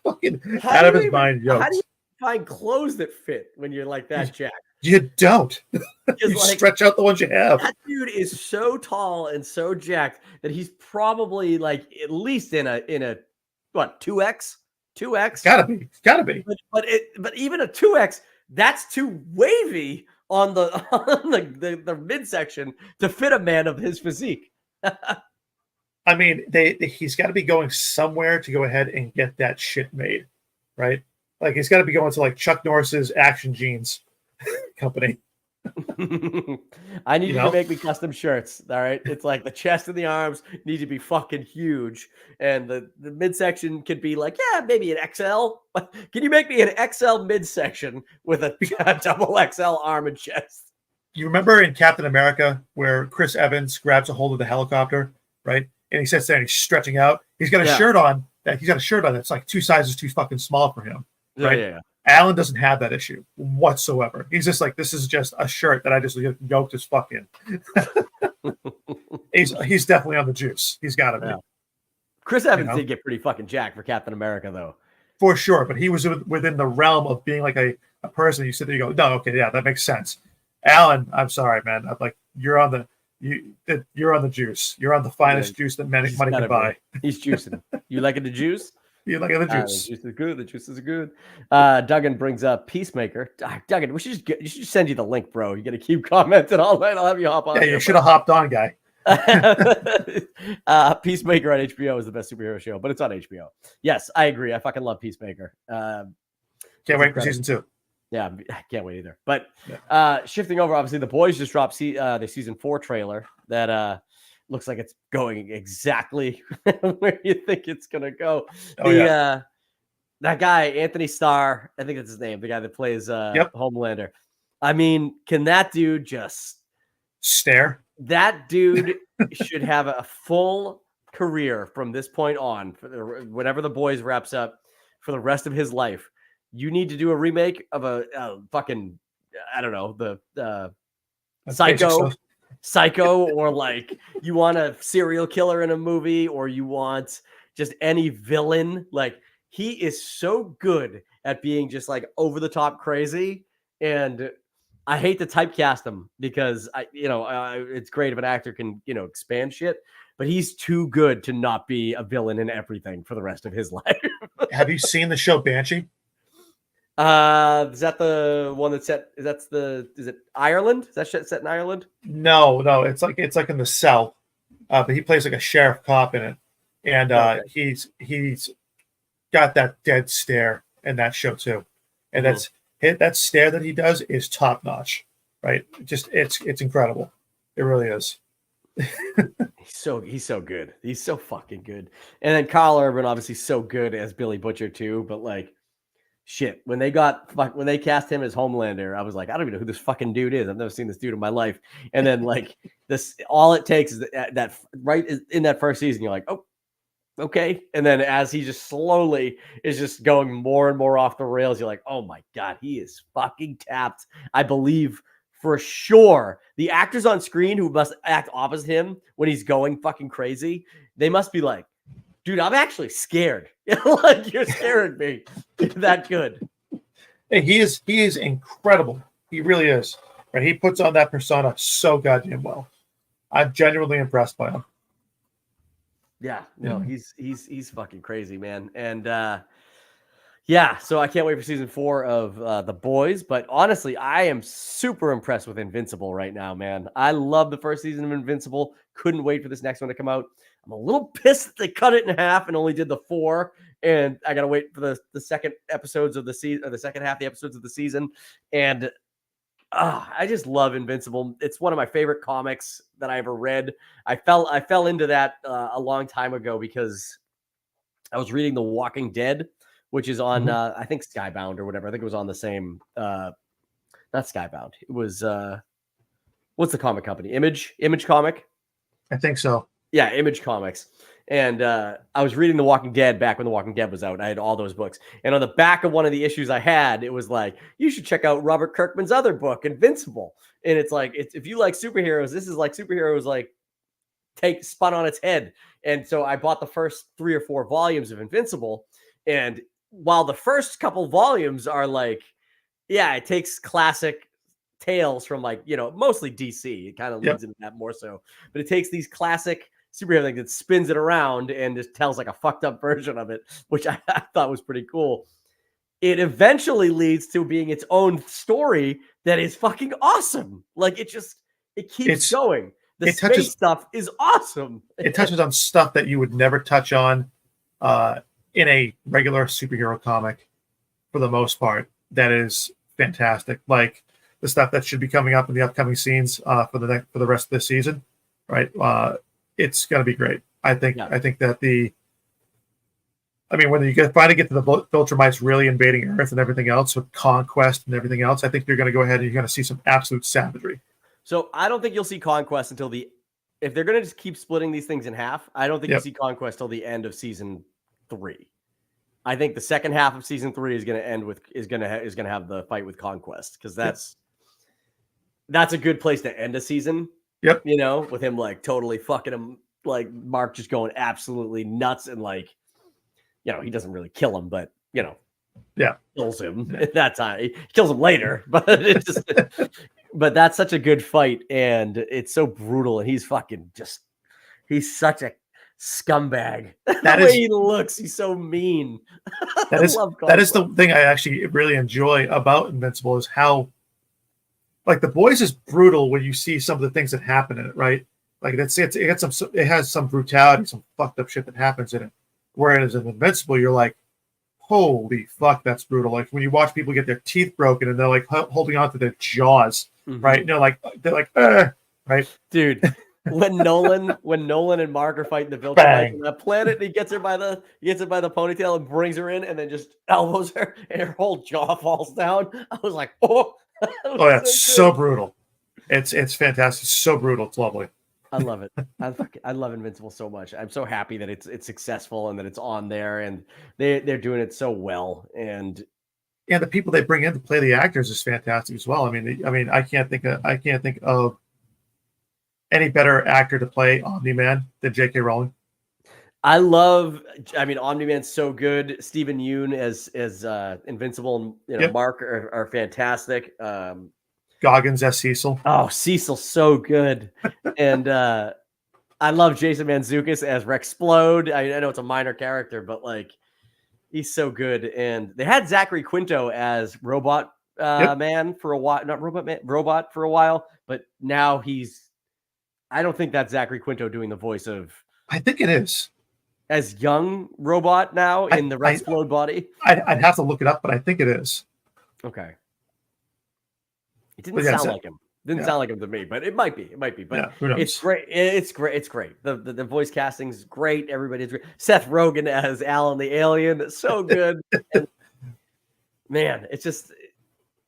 Fucking out of his mind, How do you find clothes that fit when you're like that, Jack? You don't. You Like, stretch out the ones you have. That dude is so tall and so jacked that he's probably like at least in a what 2X? 2X? Gotta be. But even a 2X, that's too wavy on the midsection to fit a man of his physique. I mean, he's got to be going somewhere to go ahead and get that shit made, right? Like, he's got to be going to like Chuck Norris's Action Jeans company. I need you to make me custom shirts. All right. It's like the chest and the arms need to be fucking huge. And the midsection could be like, yeah, maybe an XL. Can you make me an XL midsection with a double XL arm and chest? You remember in Captain America where Chris Evans grabs a hold of the helicopter, right? And he sits there and he's stretching out. He's got a shirt on that's like 2 sizes too fucking small for him. Right? Yeah. Alan doesn't have that issue whatsoever. He's just like, this is just a shirt that I just yoked his fuck in. he's definitely on the juice. He's got to be. Yeah. Chris Evans did get pretty fucking jacked for Captain America, though. For sure, but he was within the realm of being like a person. You sit there, you go, no, okay, yeah, that makes sense. Alan, I'm sorry, man. I'm like, you're on the juice. You're on the finest juice that money can buy. He's juicing. You liking the juice? You like the juice? The juice is good. The juice is good. Duggan brings up Peacemaker. Duggan, we should send you the link, bro. You got to keep commenting all night. I'll have you hop on. Yeah, you should have hopped on, guy. Peacemaker on HBO is the best superhero show, but it's on HBO. Yes, I agree. I fucking love Peacemaker. Can't wait for season 2. Yeah, I can't wait either. But shifting over, obviously, the boys just dropped the season 4 trailer that looks like it's going exactly where you think it's gonna go. That guy, Anthony Starr, I think that's his name, the guy that plays Homelander. I mean, can that dude just stare? That dude should have a full career from this point on, whenever the boys wraps up, for the rest of his life. You need to do a remake of a fucking, I don't know, the Psycho, or like you want a serial killer in a movie, or you want just any villain. Like, he is so good at being just like over the top crazy, and I hate to typecast him because it's great if an actor can expand shit, but he's too good to not be a villain in everything for the rest of his life. Have you seen the show Banshee? Is that the one that's set? Is it Ireland? Is that shit set in Ireland? No, it's like in the South, but he plays like a sheriff cop in it, and he's got that dead stare in that show too, and that stare that he does is top notch, right? Just it's incredible. It really is. He's so good. He's so fucking good. And then Karl Urban, obviously, so good as Billy Butcher too, but like. Shit, when they cast him as Homelander, I was like, I don't even know who this fucking dude is. I've never seen this dude in my life. And then like this, all it takes is that right in that first season, you're like, oh, okay. And then as he just slowly is just going more and more off the rails, you're like, oh my God, he is fucking tapped. I believe for sure the actors on screen who must act opposite him when he's going fucking crazy, they must be like, dude, I'm actually scared. Like, you're scaring me. You're that good. Hey, he is incredible. He really is. Right? He puts on that persona so goddamn well. I'm genuinely impressed by him. Yeah, no, he's fucking crazy, man. And Yeah, so I can't wait for season 4 of The Boys, but honestly, I am super impressed with Invincible right now, man. I love the first season of Invincible. Couldn't wait for this next one to come out. I'm a little pissed that they cut it in half and only did the 4, and I gotta wait for the second episodes of the season, or the second half of the episodes of the season. And I just love Invincible. It's one of my favorite comics that I ever read. I fell into that a long time ago because I was reading The Walking Dead, which is on Mhm. I think Skybound or whatever. I think it was on the same not Skybound. It was what's the comic company? Image Comic. I think so. Yeah, Image Comics. And I was reading The Walking Dead back when The Walking Dead was out. I had all those books. And on the back of one of the issues I had, it was like, you should check out Robert Kirkman's other book, Invincible. And it's like, if you like superheroes, this is like superheroes like take spun on its head. And so I bought the first 3 or 4 volumes of Invincible. And while the first couple volumes are like, yeah, it takes classic tales from like, mostly DC. It kind of Yep. leads into that more so. But it takes these classic superhero things and spins it around and just tells like a fucked up version of it, which I thought was pretty cool. It eventually leads to being its own story that is fucking awesome. Like it keeps It's going. The it space touches stuff is awesome. it touches on stuff that you would never touch on in a regular superhero comic for the most part. That is fantastic. Like the stuff that should be coming up in the upcoming scenes for the rest of this season, right? It's gonna be great. I think Yeah. I think that when you finally get to the Viltrumites really invading Earth and everything else with Conquest and everything else, I think you're going to go ahead and you're going to see some absolute savagery. So I don't think you'll see Conquest until if they're going to just keep splitting these things in half, I don't think you Yep. see Conquest till the end of season 3. I think the second half of season 3 is going to end with is going to have the fight with Conquest because that's a good place to end a season. Yep. With him like totally fucking him, like Mark just going absolutely nuts and like, he doesn't really kill him, but Yeah. kills him at that time. He kills him later, but it's just, but that's such a good fight and it's so brutal and he's such a scumbag. The way he looks, he's so mean. That is the thing I actually really enjoy about Invincible is how like The Boys is brutal when you see some of the things that happen in it, right? Like it has some brutality, some fucked up shit that happens in it. Whereas in Invincible, you're like, holy fuck, that's brutal. Like when you watch people get their teeth broken and they're like holding on to their jaws, right? They're like, right, dude. When Nolan and Mark are fighting the Viltrumites on that planet, and he gets her by the ponytail and brings her in, and then just elbows her, and her whole jaw falls down. I was like, oh, it's so brutal. It's fantastic. It's so brutal. It's lovely. I love it. I love Invincible so much. I'm so happy that it's successful and that it's on there, and they're doing it so well. And the people they bring in to play the actors is fantastic as well. I mean, I can't think of any better actor to play Omni-Man than J.K. Rowling. Omni-Man's so good. Stephen Yeun as Invincible and Mark are fantastic. Goggins as Cecil. Oh, Cecil's so good. And I love Jason Mantzoukas as Rexplode. I know it's a minor character, but like he's so good. And they had Zachary Quinto as Robot Man for a while, not Robot Man, Robot for a while, but now I don't think that's Zachary Quinto doing the voice of. I think it is. As young Robot now in the Rexplode body. I'd have to look it up, but I think it is. Okay. It didn't sound like him. Didn't sound like him to me, but it might be. But who knows? It's great. It's great. The voice casting's great. Everybody's great. Seth Rogen as Alan the Alien. It's so good. And, man, it's just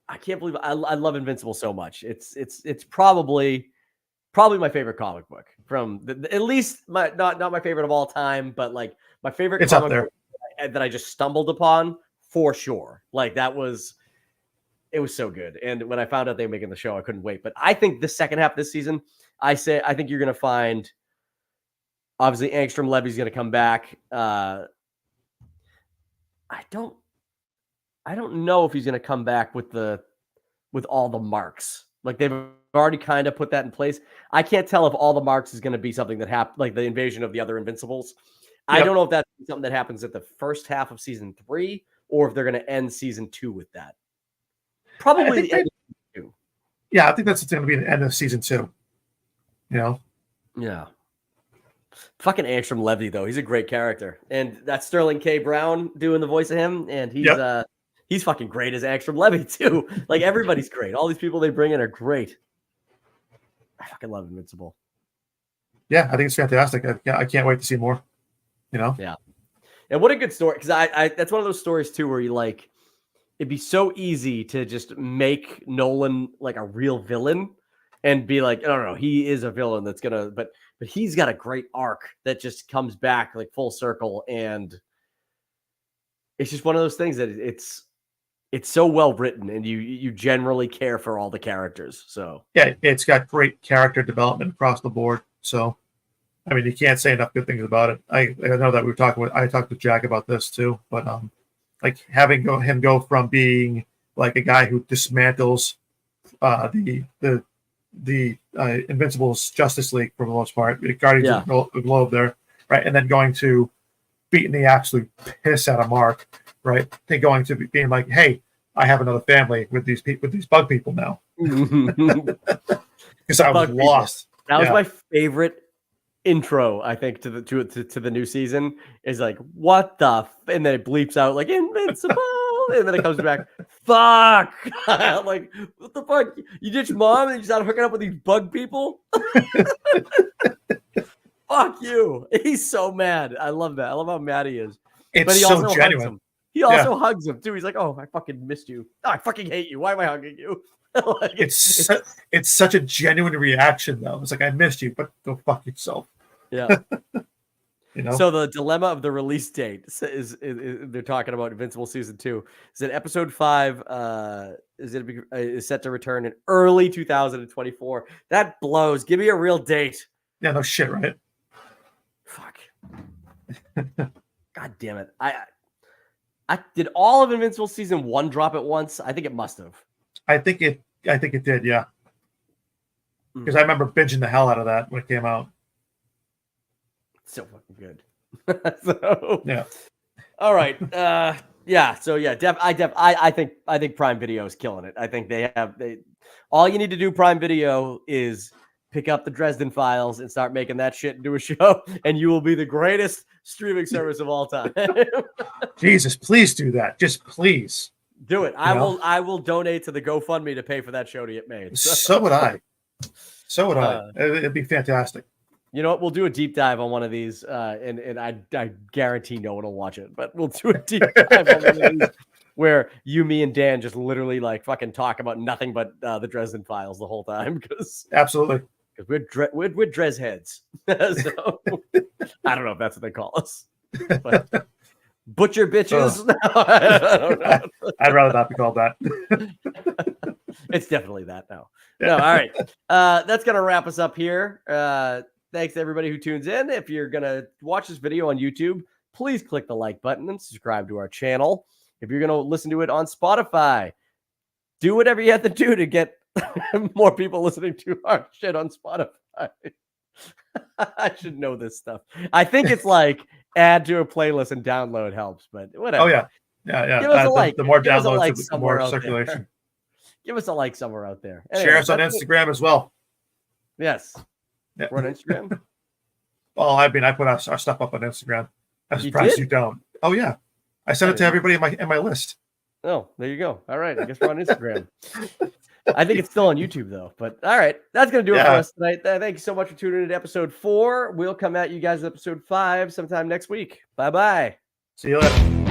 I can't believe I love Invincible so much. It's probably my favorite comic book from at least not my favorite of all time, but like my favorite comic book that I just stumbled upon for sure. Like it was so good. And when I found out they were making the show, I couldn't wait. But I think the second half of this season, I think you're going to find obviously Angstrom Levy's going to come back. I don't know if he's going to come back with all the marks. Like they've already kind of put that in place. I can't tell if all the marks is going to be something that happened, like the invasion of the other Invincibles. Yep. I don't know if that's something that happens at the first half of season 3 or if they're going to end season 2 with that. Probably the end of season 2. Yeah, I think that's going to be the end of season 2. You know? Yeah. Fucking Angstrom Levy, though. He's a great character. And that's Sterling K. Brown doing the voice of him. And he's fucking great as Angstrom Levy, too. Like, everybody's great. All these people they bring in are great. I fucking love Invincible. Yeah, I think it's fantastic. I can't wait to see more. You know? Yeah. And what a good story. Because I that's one of those stories, too, where you like, it'd be so easy to just make Nolan like a real villain and be like, no, he is a villain that's gonna, but he's got a great arc that just comes back like full circle, and it's just one of those things that it's so well written, and you generally care for all the characters. So yeah, it's got great character development across the board. So, I mean, you can't say enough good things about it. I know that I talked to Jack about this too, but like having him go from being like a guy who dismantles the Invincibles Justice League for the most part, Guardians of the Globe there, right? And then going to beating the absolute piss out of Mark, right? Then going to being like, hey, I have another family with these bug people now. Because I was lost. That was my favorite intro, I think, to the new season. Is like, what the and then it bleeps out like Invincible. And then it comes back, fuck! Like, what the fuck? You ditched mom and you started hooking up with these bug people? Fuck you! He's so mad. I love that. I love how mad he is. But he so also genuine. Hugs him. He also hugs him too. He's like, "Oh, I fucking missed you. Oh, I fucking hate you. Why am I hugging you?" Like, it's such a genuine reaction, though. It's like, I missed you, but go fuck yourself. Yeah. You know? So the dilemma of the release date is they're talking about Invincible season 2. Is that episode 5 is set to return in early 2024. That blows. Give me a real date. Yeah, no shit, right? Fuck. God damn it. I did all of Invincible season 1 drop at once? I think it must have. I think it did, yeah. Because I remember binging the hell out of that when it came out. So fucking good. So yeah. All right. Yeah. So yeah, I think Prime Video is killing it. I think they all you need to do, Prime Video, is pick up the Dresden Files and start making that shit into a show, and you will be the greatest streaming service of all time. Jesus, please do that. Just please. Do it. I will donate to the GoFundMe to pay for that show to get made. So would I. So would I. It'd be fantastic. You know what? We'll do a deep dive on one of these, and I guarantee no one will watch it, but we'll do a deep dive on one of these where you, me, and Dan just literally like fucking talk about nothing but the Dresden Files the whole time. Absolutely. Because we're Dres heads. So I don't know if that's what they call us. But butcher bitches. No, I don't know. I'd rather not be called that. It's definitely that now. No, all right. That's gonna wrap us up here. Thanks to everybody who tunes in. If you're going to watch this video on YouTube, please click the like button and subscribe to our channel. If you're going to listen to it on Spotify, do whatever you have to do to get more people listening to our shit on Spotify. I should know this stuff. I think it's like add to a playlist and download helps, but whatever. Oh, yeah. Yeah. Give us a like. The more downloads, like the more circulation. Give us a like somewhere out there. Anyway, share us on Instagram as well. Yes. Yeah. We're on Instagram. Well, I mean, I put our stuff up on Instagram. I'm surprised you don't. Oh yeah, I sent it to everybody in my list. Oh, there you go. All right, I guess we're on Instagram. I think it's still on YouTube though. But all right, that's gonna do it for us tonight. Thank you so much for tuning in to episode 4. We'll come at you guys with episode 5 sometime next week. Bye bye. See you later.